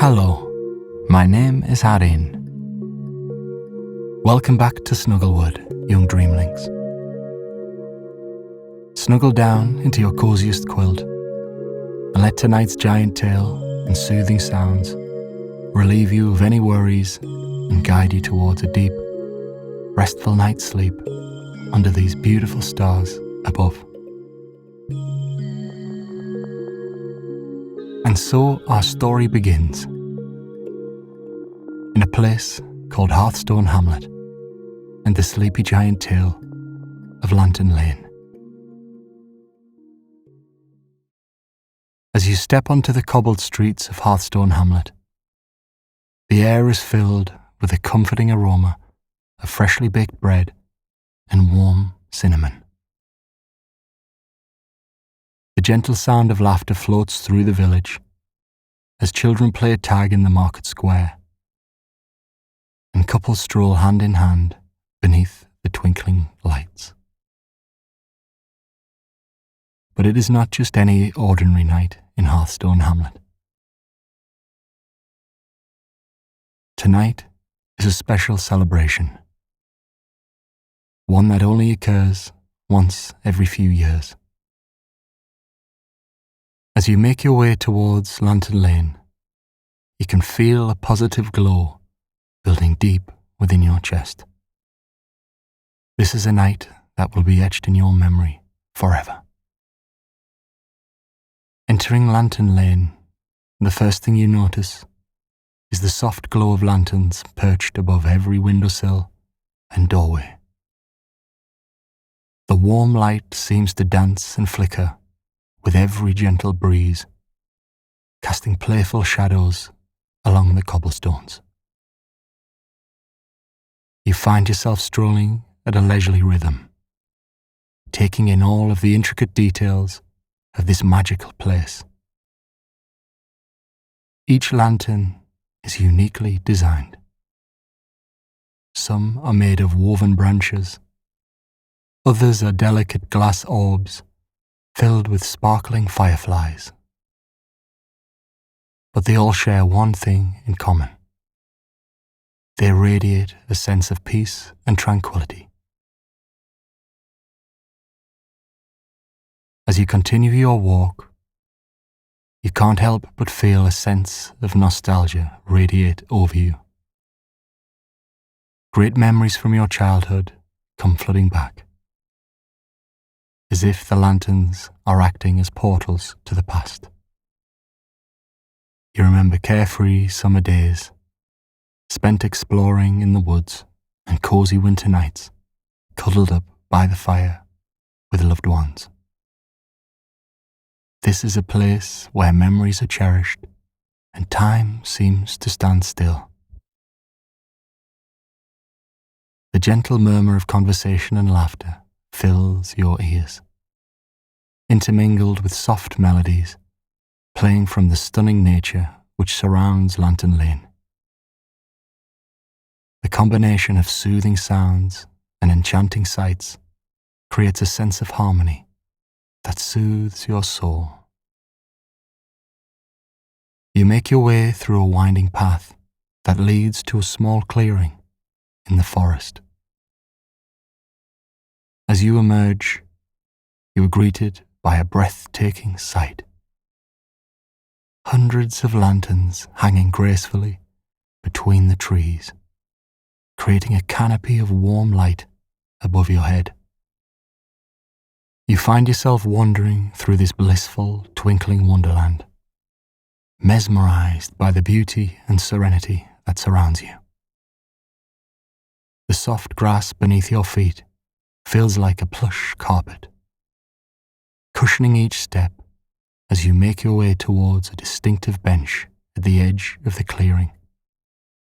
Hello, my name is Harin. Welcome back to Snugglewood, young Dreamlynx. Snuggle down into your coziest quilt and let tonight's giant tale and soothing sounds relieve you of any worries and guide you towards a deep, restful night's sleep under these beautiful stars above. And so our story begins in a place called Hearthstone Hamlet and the sleepy giant tale of Lantern Lane. As you step onto the cobbled streets of Hearthstone Hamlet, the air is filled with a comforting aroma of freshly baked bread and warm cinnamon. The gentle sound of laughter floats through the village as children play tag in the market square and couples stroll hand in hand beneath the twinkling lights. But it is not just any ordinary night in Hearthstone Hamlet. Tonight is a special celebration, one that only occurs once every few years. As you make your way towards Lantern Lane, you can feel a positive glow building deep within your chest. This is a night that will be etched in your memory forever. Entering Lantern Lane, the first thing you notice is the soft glow of lanterns perched above every windowsill and doorway. The warm light seems to dance and flicker with every gentle breeze, casting playful shadows along the cobblestones. You find yourself strolling at a leisurely rhythm, taking in all of the intricate details of this magical place. Each lantern is uniquely designed. Some are made of woven branches, others are delicate glass orbs filled with sparkling fireflies. But they all share one thing in common. They radiate a sense of peace and tranquility. As you continue your walk, you can't help but feel a sense of nostalgia radiate over you. Great memories from your childhood come flooding back, as if the lanterns are acting as portals to the past. You remember carefree summer days, spent exploring in the woods, and cozy winter nights, cuddled up by the fire with loved ones. This is a place where memories are cherished and time seems to stand still. The gentle murmur of conversation and laughter fills your ears, intermingled with soft melodies playing from the stunning nature which surrounds Lantern Lane. The combination of soothing sounds and enchanting sights creates a sense of harmony that soothes your soul. You make your way through a winding path that leads to a small clearing in the forest. As you emerge, you are greeted by a breathtaking sight. Hundreds of lanterns hanging gracefully between the trees, creating a canopy of warm light above your head. You find yourself wandering through this blissful, twinkling wonderland, mesmerized by the beauty and serenity that surrounds you. The soft grass beneath your feet feels like a plush carpet, cushioning each step as you make your way towards a distinctive bench at the edge of the clearing,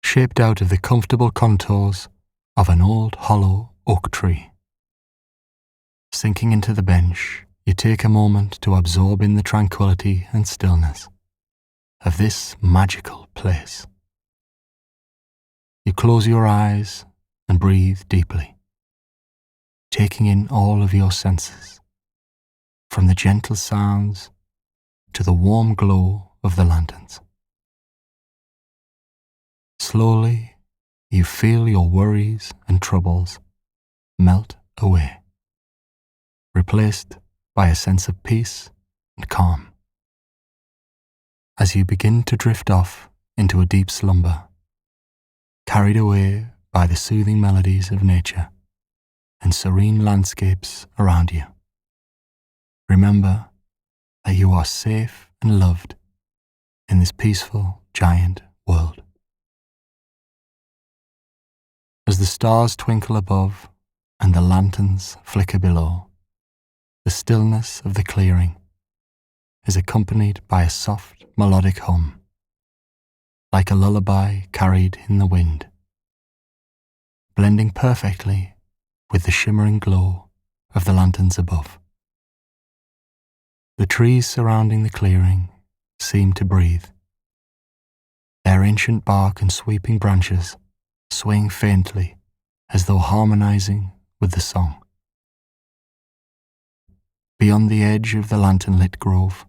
shaped out of the comfortable contours of an old hollow oak tree. Sinking into the bench, you take a moment to absorb in the tranquility and stillness of this magical place. You close your eyes and breathe deeply, taking in all of your senses, from the gentle sounds to the warm glow of the lanterns. Slowly, you feel your worries and troubles melt away, replaced by a sense of peace and calm. As you begin to drift off into a deep slumber, carried away by the soothing melodies of nature and serene landscapes around you, remember that you are safe and loved in this peaceful, giant world. As the stars twinkle above and the lanterns flicker below, the stillness of the clearing is accompanied by a soft, melodic hum, like a lullaby carried in the wind, blending perfectly with the shimmering glow of the lanterns above. The trees surrounding the clearing seem to breathe, their ancient bark and sweeping branches swaying faintly as though harmonizing with the song. Beyond the edge of the lantern-lit grove,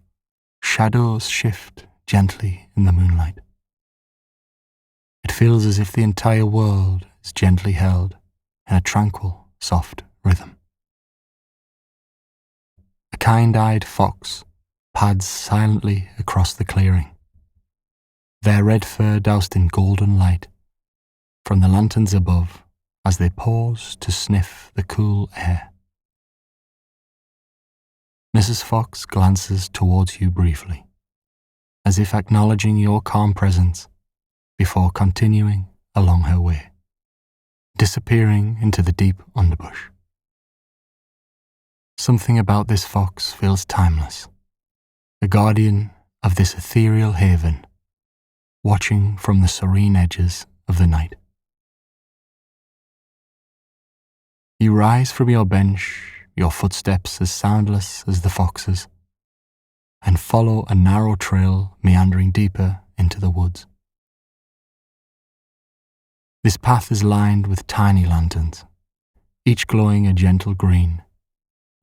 shadows shift gently in the moonlight. It feels as if the entire world is gently held in a tranquil, soft rhythm. A kind-eyed fox pads silently across the clearing, their red fur doused in golden light from the lanterns above as they pause to sniff the cool air. Mrs. Fox glances towards you briefly, as if acknowledging your calm presence before continuing along her way, disappearing into the deep underbush. Something about this fox feels timeless, a guardian of this ethereal haven, watching from the serene edges of the night. You rise from your bench, your footsteps as soundless as the fox's, and follow a narrow trail meandering deeper into the woods. This path is lined with tiny lanterns, each glowing a gentle green,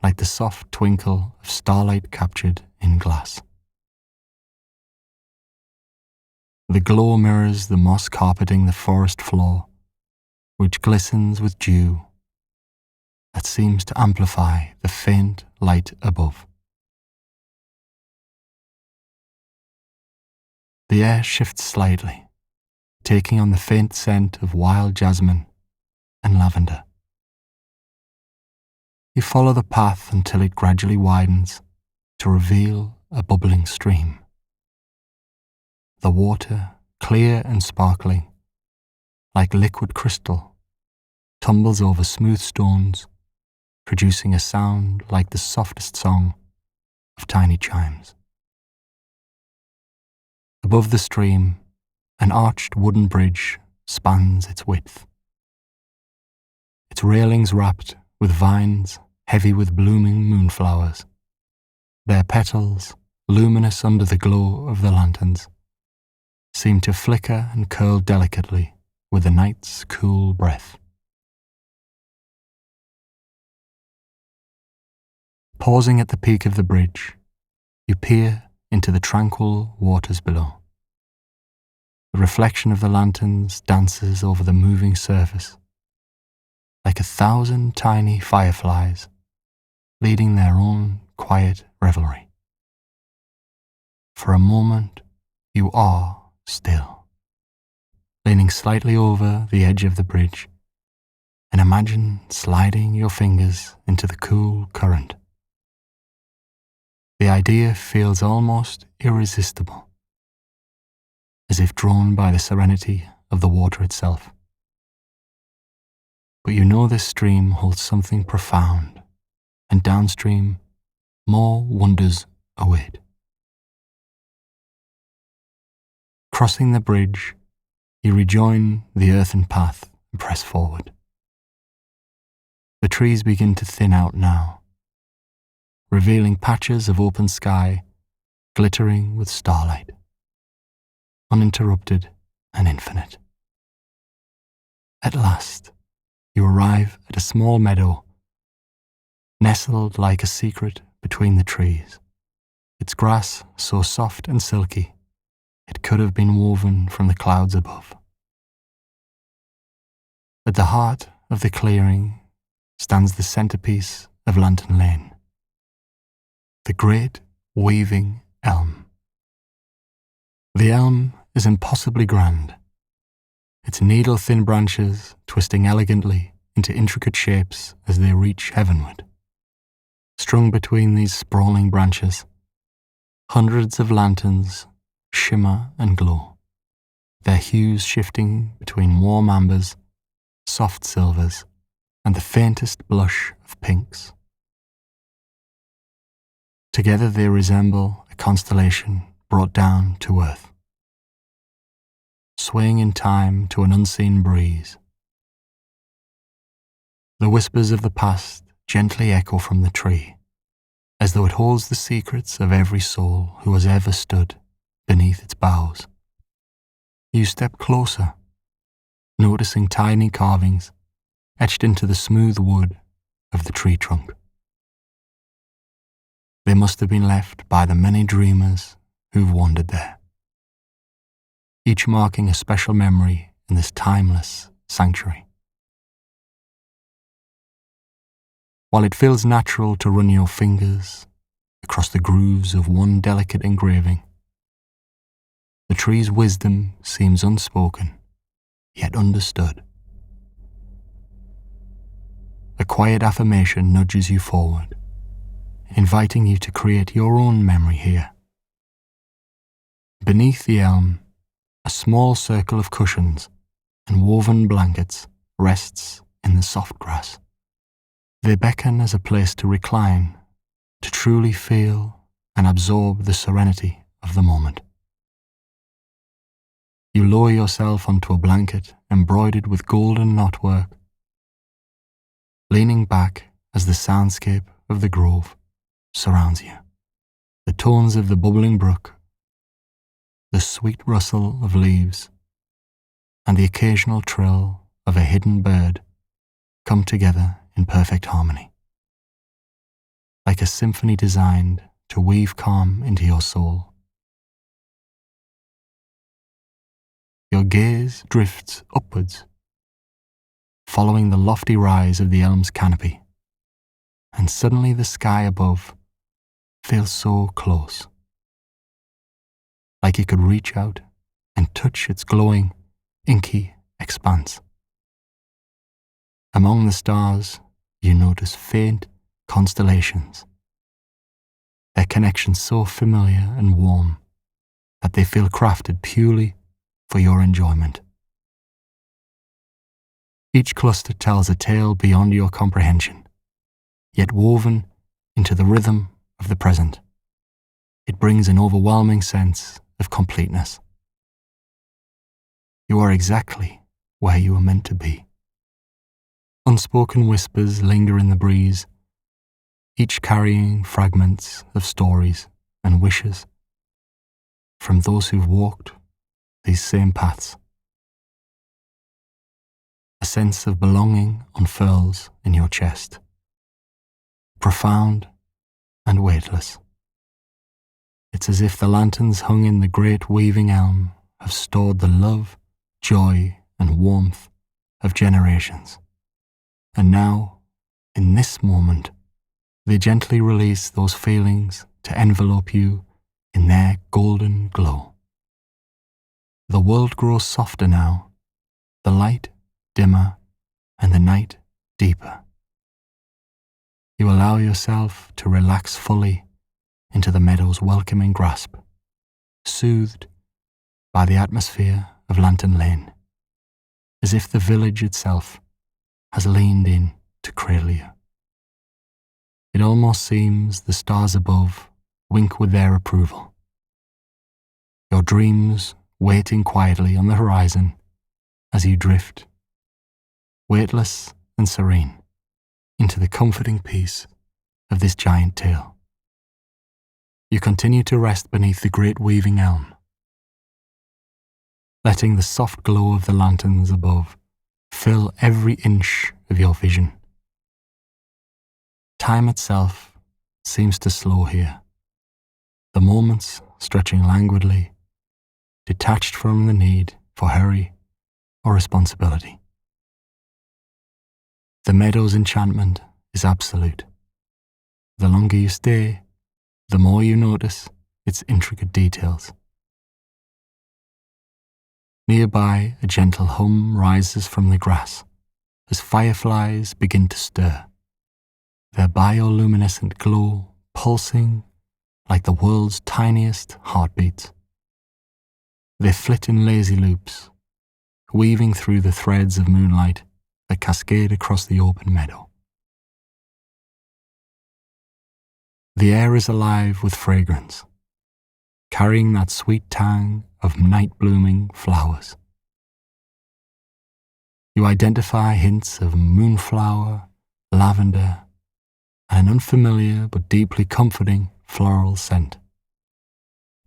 like the soft twinkle of starlight captured in glass. The glow mirrors the moss carpeting the forest floor, which glistens with dew that seems to amplify the faint light above. The air shifts slightly, taking on the faint scent of wild jasmine and lavender. You follow the path until it gradually widens to reveal a bubbling stream. The water, clear and sparkling, like liquid crystal, tumbles over smooth stones, producing a sound like the softest song of tiny chimes. Above the stream, an arched wooden bridge spans its width, its railings wrapped with vines heavy with blooming moonflowers, their petals, luminous under the glow of the lanterns, seem to flicker and curl delicately with the night's cool breath. Pausing at the peak of the bridge, you peer into the tranquil waters below. The reflection of the lanterns dances over the moving surface, like 1,000 tiny fireflies leading their own quiet revelry. For a moment, you are still, leaning slightly over the edge of the bridge, and imagine sliding your fingers into the cool current. The idea feels almost irresistible, as if drawn by the serenity of the water itself. But you know this stream holds something profound, and downstream, more wonders await. Crossing the bridge, you rejoin the earthen path and press forward. The trees begin to thin out now, revealing patches of open sky glittering with starlight, uninterrupted and infinite. At last, you arrive at a small meadow, nestled like a secret between the trees, its grass so soft and silky it could have been woven from the clouds above. At the heart of the clearing stands the centerpiece of Lantern Lane, the great weaving elm. The elm is impossibly grand, its needle-thin branches twisting elegantly into intricate shapes as they reach heavenward. Strung between these sprawling branches, hundreds of lanterns shimmer and glow, their hues shifting between warm ambers, soft silvers, and the faintest blush of pinks. Together they resemble a constellation brought down to earth, swaying in time to an unseen breeze. The whispers of the past gently echo from the tree, as though it holds the secrets of every soul who has ever stood beneath its boughs. You step closer, noticing tiny carvings etched into the smooth wood of the tree trunk. They must have been left by the many dreamers who've wandered there, each marking a special memory in this timeless sanctuary. While it feels natural to run your fingers across the grooves of one delicate engraving, the tree's wisdom seems unspoken, yet understood. A quiet affirmation nudges you forward, inviting you to create your own memory here. Beneath the elm, a small circle of cushions and woven blankets rests in the soft grass. They beckon as a place to recline, to truly feel and absorb the serenity of the moment. You lower yourself onto a blanket embroidered with golden knotwork, leaning back as the soundscape of the grove surrounds you. The tones of the bubbling brook, the sweet rustle of leaves, and the occasional trill of a hidden bird come together in perfect harmony, like a symphony designed to weave calm into your soul. Your gaze drifts upwards, following the lofty rise of the elm's canopy, and suddenly the sky above feels so close, like you could reach out and touch its glowing, inky expanse. Among the stars, you notice faint constellations, their connections so familiar and warm that they feel crafted purely for your enjoyment. Each cluster tells a tale beyond your comprehension, yet woven into the rhythm of the present. It brings an overwhelming sense of completeness. You are exactly where you are meant to be. Unspoken whispers linger in the breeze, each carrying fragments of stories and wishes from those who've walked these same paths. A sense of belonging unfurls in your chest, profound and weightless. It's as if the lanterns hung in the great weaving elm have stored the love, joy, and warmth of generations. And now, in this moment, they gently release those feelings to envelope you in their golden glow. The world grows softer now, the light dimmer, and the night deeper. You allow yourself to relax fully into the meadow's welcoming grasp, soothed by the atmosphere of Lantern Lane, as if the village itself has leaned in to cradle you. It almost seems the stars above wink with their approval, your dreams waiting quietly on the horizon as you drift, weightless and serene, into the comforting peace of this giant tale. You continue to rest beneath the great weaving elm, letting the soft glow of the lanterns above fill every inch of your vision. Time itself seems to slow here, the moments stretching languidly, detached from the need for hurry or responsibility. The meadow's enchantment is absolute. The longer you stay, the more you notice its intricate details. Nearby, a gentle hum rises from the grass as fireflies begin to stir, their bioluminescent glow pulsing like the world's tiniest heartbeats. They flit in lazy loops, weaving through the threads of moonlight that cascade across the open meadow. The air is alive with fragrance, carrying that sweet tang of night-blooming flowers. You identify hints of moonflower, lavender, and an unfamiliar but deeply comforting floral scent.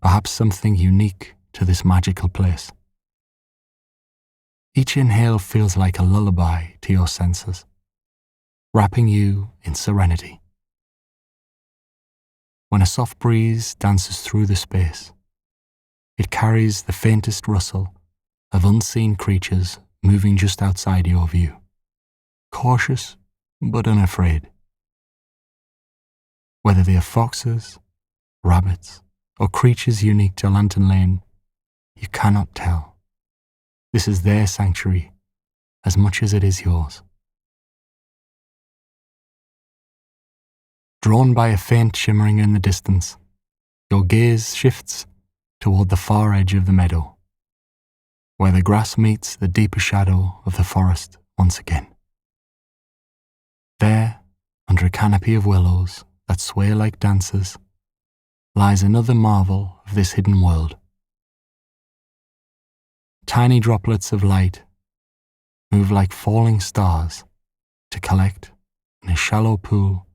Perhaps something unique to this magical place. Each inhale feels like a lullaby to your senses, wrapping you in serenity. When a soft breeze dances through the space, it carries the faintest rustle of unseen creatures moving just outside your view, cautious but unafraid. Whether they are foxes, rabbits, or creatures unique to Lantern Lane, you cannot tell. This is their sanctuary as much as it is yours. Drawn by a faint shimmering in the distance, your gaze shifts toward the far edge of the meadow, where the grass meets the deeper shadow of the forest once again. There, under a canopy of willows that sway like dancers, lies another marvel of this hidden world. Tiny droplets of light move like falling stars to collect in a shallow pool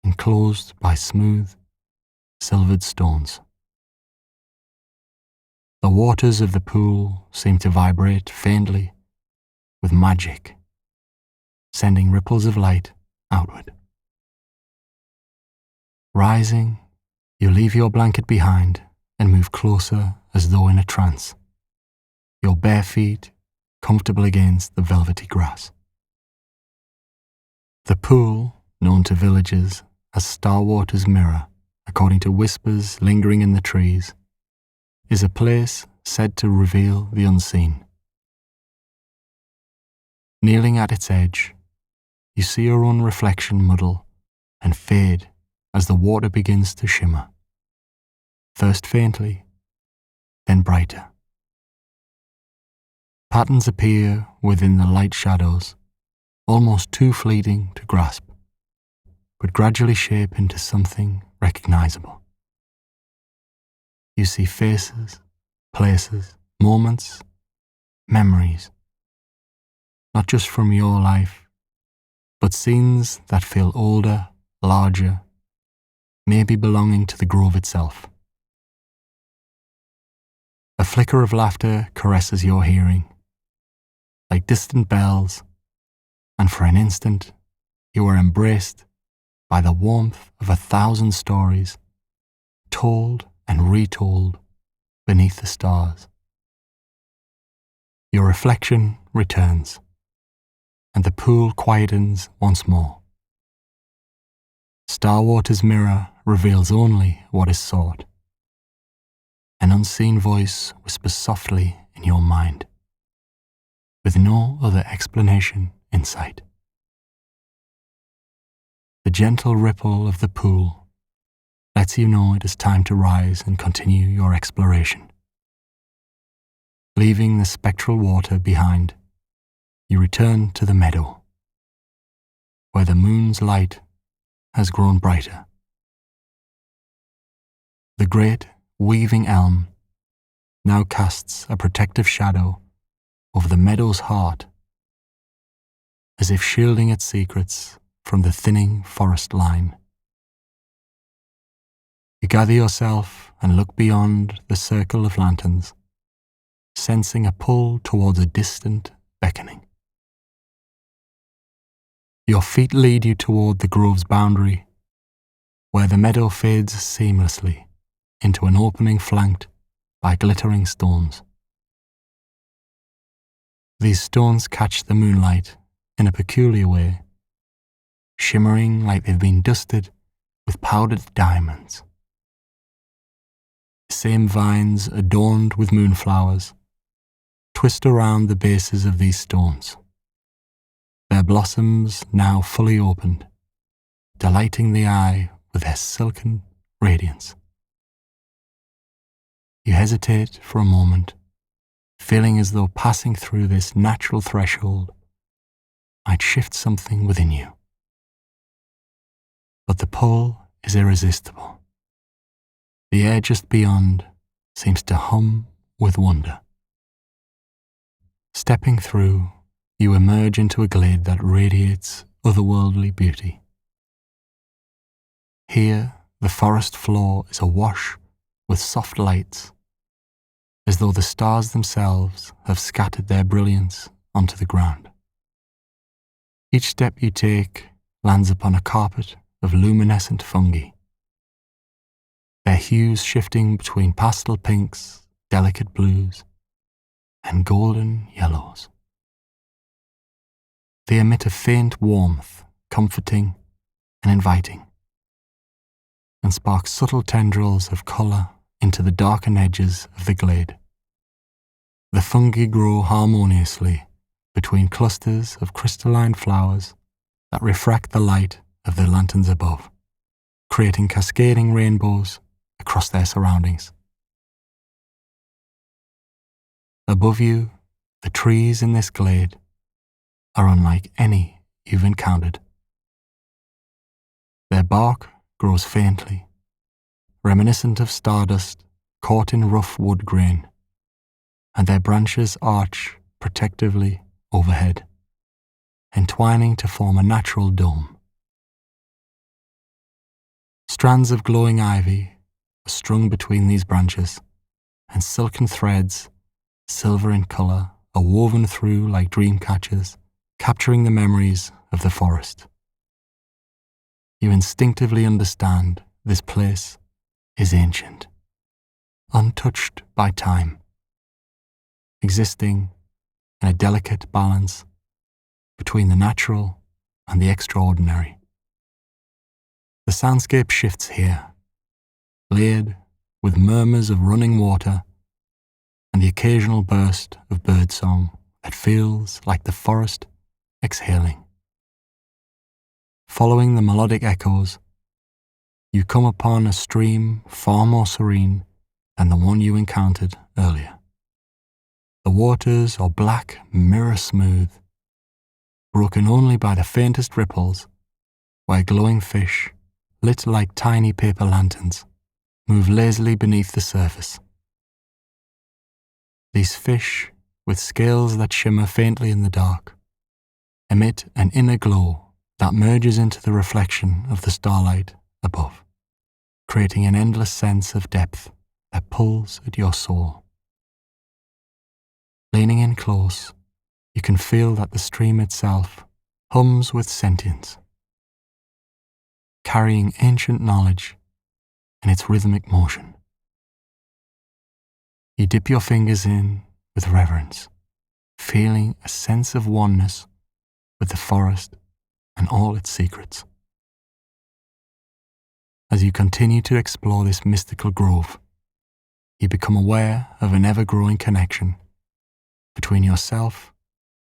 enclosed by smooth, silvered stones. The waters of the pool seem to vibrate faintly with magic, sending ripples of light outward. Rising, you leave your blanket behind and move closer as though in a trance, your bare feet comfortable against the velvety grass. The pool, known to villagers as Starwater's Mirror, according to whispers lingering in the trees, is a place said to reveal the unseen. Kneeling at its edge, you see your own reflection muddle and fade as the water begins to shimmer, first faintly, then brighter. Patterns appear within the light shadows, almost too fleeting to grasp, but gradually shape into something recognizable. You see faces, places, moments, memories, not just from your life, but scenes that feel older, larger, maybe belonging to the grove itself. A flicker of laughter caresses your hearing, like distant bells, and for an instant you are embraced by the warmth of 1,000 stories, told and retold beneath the stars. Your reflection returns, and the pool quietens once more. Starwater's mirror reveals only what is sought. An unseen voice whispers softly in your mind, with no other explanation in sight. The gentle ripple of the pool lets you know it is time to rise and continue your exploration. Leaving the spectral water behind, you return to the meadow, where the moon's light has grown brighter. The great weaving elm now casts a protective shadow over the meadow's heart, as if shielding its secrets from the thinning forest line. You gather yourself and look beyond the circle of lanterns, sensing a pull towards a distant beckoning. Your feet lead you toward the grove's boundary, where the meadow fades seamlessly into an opening flanked by glittering stones. These stones catch the moonlight in a peculiar way, shimmering like they've been dusted with powdered diamonds. The same vines adorned with moonflowers twist around the bases of these stones, their blossoms now fully opened, delighting the eye with their silken radiance. You hesitate for a moment, feeling as though passing through this natural threshold might shift something within you. But the pull is irresistible. The air just beyond seems to hum with wonder. Stepping through, you emerge into a glade that radiates otherworldly beauty. Here, the forest floor is awash with soft lights, as though the stars themselves have scattered their brilliance onto the ground. Each step you take lands upon a carpet of luminescent fungi, their hues shifting between pastel pinks, delicate blues, and golden yellows. They emit a faint warmth, comforting and inviting, and spark subtle tendrils of colour into the darkened edges of the glade. The fungi grow harmoniously between clusters of crystalline flowers that refract the light of the lanterns above, creating cascading rainbows across their surroundings. Above you, the trees in this glade are unlike any you've encountered. Their bark grows faintly, reminiscent of stardust caught in rough wood grain, and their branches arch protectively overhead, entwining to form a natural dome. Strands of glowing ivy are strung between these branches, and silken threads, silver in colour, are woven through like dream catchers, capturing the memories of the forest. You instinctively understand this place is ancient, untouched by time, existing in a delicate balance between the natural and the extraordinary. The soundscape shifts here, layered with murmurs of running water and the occasional burst of birdsong that feels like the forest exhaling. Following the melodic echoes, you come upon a stream far more serene than the one you encountered earlier. The waters are black, mirror smooth, broken only by the faintest ripples, where glowing fish, lit like tiny paper lanterns, move lazily beneath the surface. These fish, with scales that shimmer faintly in the dark, emit an inner glow that merges into the reflection of the starlight above, creating an endless sense of depth that pulls at your soul. Leaning in close, you can feel that the stream itself hums with sentience, carrying ancient knowledge in its rhythmic motion. You dip your fingers in with reverence, feeling a sense of oneness with the forest and all its secrets. As you continue to explore this mystical grove, you become aware of an ever-growing connection between yourself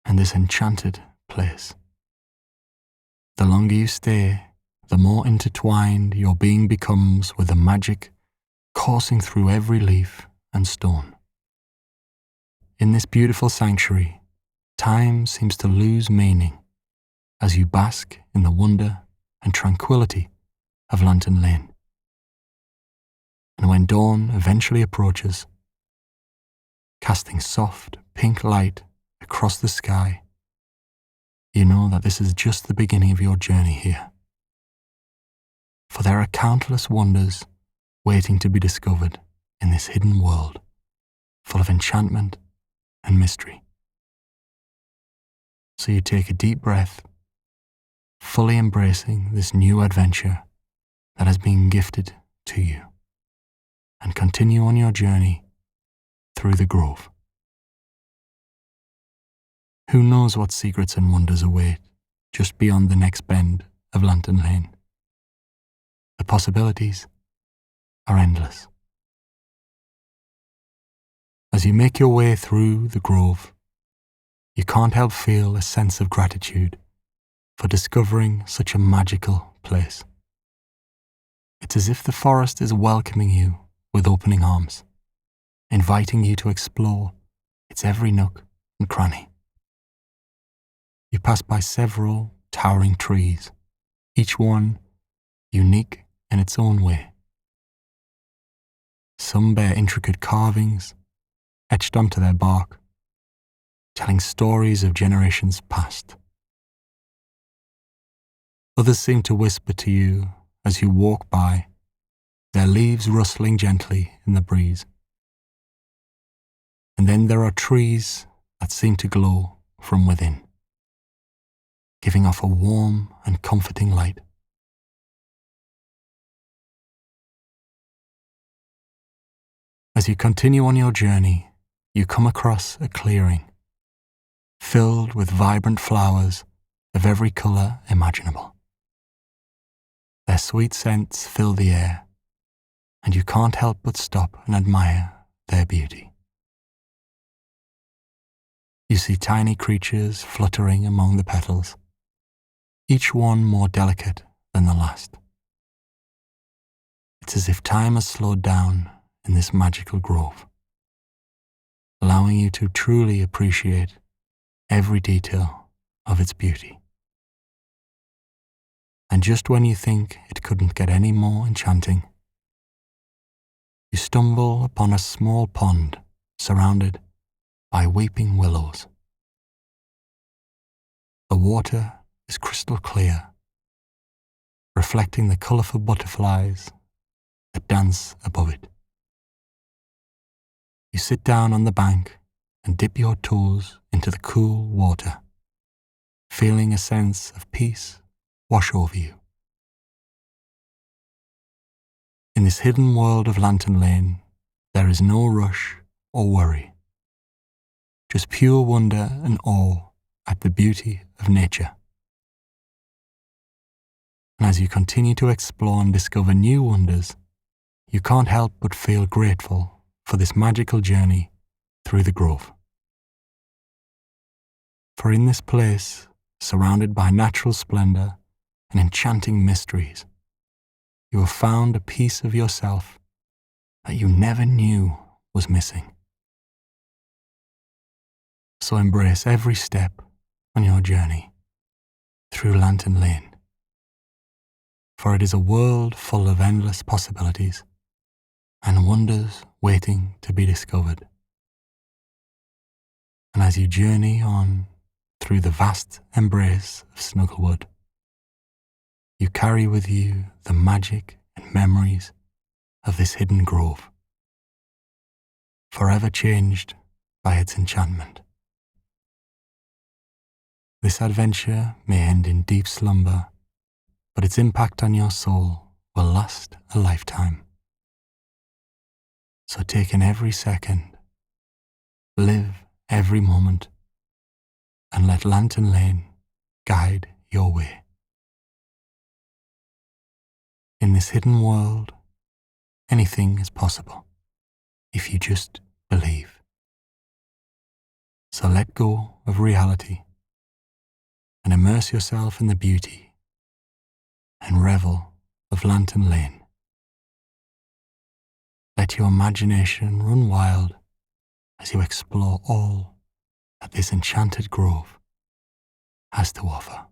and this enchanted place. The longer you stay, the more intertwined your being becomes with the magic coursing through every leaf and stone. In this beautiful sanctuary, time seems to lose meaning as you bask in the wonder and tranquility of Lantern Lane. And when dawn eventually approaches, casting soft pink light across the sky, you know that this is just the beginning of your journey here. For there are countless wonders waiting to be discovered in this hidden world, full of enchantment and mystery. So you take a deep breath, fully embracing this new adventure that has been gifted to you, and continue on your journey through the grove. Who knows what secrets and wonders await just beyond the next bend of Lantern Lane? The possibilities are endless. As you make your way through the grove, you can't help feel a sense of gratitude for discovering such a magical place. It's as if the forest is welcoming you with opening arms, inviting you to explore its every nook and cranny. You pass by several towering trees, each one unique in its own way. Some bear intricate carvings etched onto their bark, telling stories of generations past. Others seem to whisper to you as you walk by, their leaves rustling gently in the breeze. And then there are trees that seem to glow from within, giving off a warm and comforting light. As you continue on your journey, you come across a clearing filled with vibrant flowers of every colour imaginable. Their sweet scents fill the air, and you can't help but stop and admire their beauty. You see tiny creatures fluttering among the petals, each one more delicate than the last. It's as if time has slowed down in this magical grove, allowing you to truly appreciate every detail of its beauty. And just when you think it couldn't get any more enchanting, you stumble upon a small pond surrounded by weeping willows. The water is crystal clear, reflecting the colourful butterflies that dance above it. You sit down on the bank and dip your toes into the cool water, feeling a sense of peace wash over you. In this hidden world of Lantern Lane, there is no rush or worry, just pure wonder and awe at the beauty of nature. And as you continue to explore and discover new wonders, you can't help but feel grateful for this magical journey through the grove. For in this place, surrounded by natural splendour and enchanting mysteries, you have found a piece of yourself that you never knew was missing. So embrace every step on your journey through Lantern Lane, for it is a world full of endless possibilities and wonders waiting to be discovered. And as you journey on through the vast embrace of Snugglewood, you carry with you the magic and memories of this hidden grove, forever changed by its enchantment. This adventure may end in deep slumber, but its impact on your soul will last a lifetime. So take in every second, live every moment, and let Lantern Lane guide your way. In this hidden world, anything is possible if you just believe. So let go of reality and immerse yourself in the beauty and revel of Lantern Lane. Let your imagination run wild as you explore all that this enchanted grove has to offer.